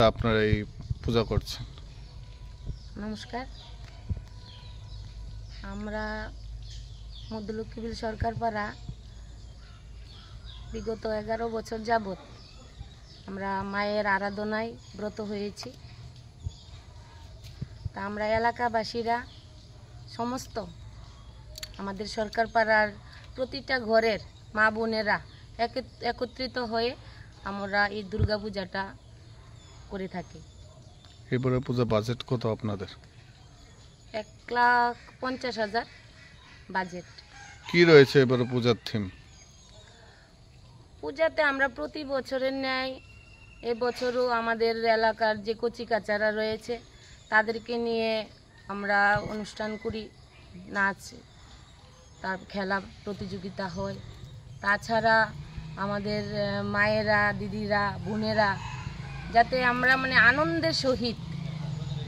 আপনারা এই পূজা করছেন? নমস্কার, আমরা মধ্যলক্ষ্মীবিল সরকার পাড়া বিগত 11 বছর যাবৎ আমরা মায়ের আরাধনায় ব্রত হয়েছি। তা আমরা এলাকাবাসীরা সমস্ত আমাদের সরকার পাড়ার প্রতিটা ঘরের মা বোনেরা একত্রিত হয়ে আমরা এই দুর্গা পূজাটা করে থাকি। এবারে পূজা বাজেট কত আপনাদের? 1,50,000 বাজেট। কি রয়েছে এবারে পূজার থিম? পূজাতে আমরা প্রতি বছরের ন্যায় এবছরও আমাদের এলাকার যে কচিকাচারা রয়েছে তাদেরকে নিয়ে আমরা অনুষ্ঠান করি, নাচ, তার খেলা প্রতিযোগিতা হয়। তাছাড়া আমাদের মায়েরা, দিদিরা, বোনেরা যাতে আমরা আনন্দের সহিত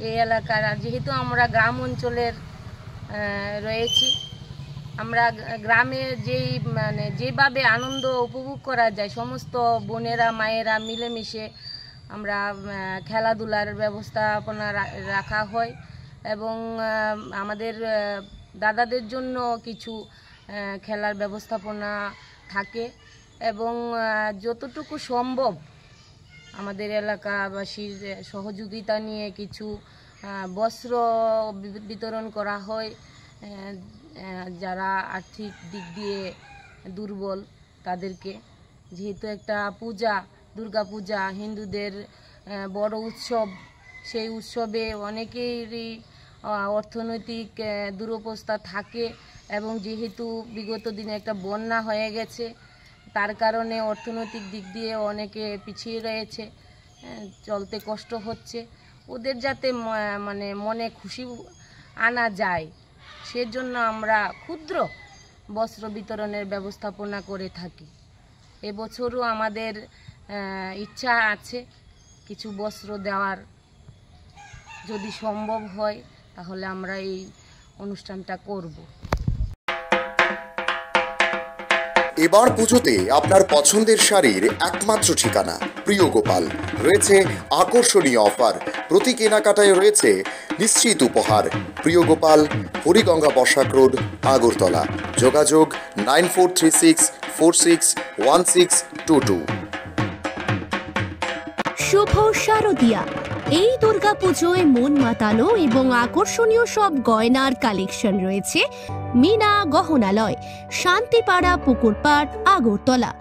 এই এলাকার, যেহেতু আমরা গ্রাম অঞ্চলের রয়েছি, আমরা গ্রামে যেভাবে আনন্দ উপভোগ করা যায় সমস্ত বোনেরা মায়েরা মিলেমিশে আমরা খেলাধুলার ব্যবস্থাপনা রাখা হয় এবং আমাদের দাদাদের জন্য কিছু খেলার ব্যবস্থাপনা থাকে এবং যতটুকু সম্ভব আমাদের এলাকাবাসীর সহযোগিতা নিয়ে কিছু বস্ত্র বিতরণ করা হয়। যারা আর্থিক দিক দিয়ে দুর্বল তাদেরকে, যেহেতু একটা পূজা, দুর্গা পূজা হিন্দুদের বড় উৎসব, সেই উৎসবে অনেকেরই অর্থনৈতিক দুরবস্থা থাকে এবং যেহেতু বিগত দিনে একটা বন্যা হয়ে গেছে তার কারণে অর্থনৈতিক দিক দিয়ে অনেকে পিছিয়ে রয়েছে, চলতে কষ্ট হচ্ছে। ওদের যাতে মনে খুশি আনা যায় সেজন্য আমরা ক্ষুদ্র বস্ত্র বিতরণের ব্যবস্থাপনা করে থাকি। এবছরও আমাদের ইচ্ছা আছে কিছু বস্ত্র দেওয়ার, যদি সম্ভব হয় তাহলে আমরা এই অনুষ্ঠানটা করব। এবার পুজোতে আপনার পছন্দের শাড়ির একমাত্র ঠিকানা প্রিয় গোপাল। রয়েছে আকর্ষণীয় অফার, প্রতি কেনাকাটায় রয়েছে নিশ্চিত উপহার। প্রিয় গোপাল, হরিগঙ্গা বসাক রোড, আগরতলা। যোগাযোগ 9436461622। শুভ শারদিয়া। এই দুর্গাপুজোয় মন মাতানো এবং আকর্ষণীয় সব গয়নার কালেকশন রয়েছে মিনা গহনালয়, শান্তিপাড়া, পুকুরপাড়, আগরতলা।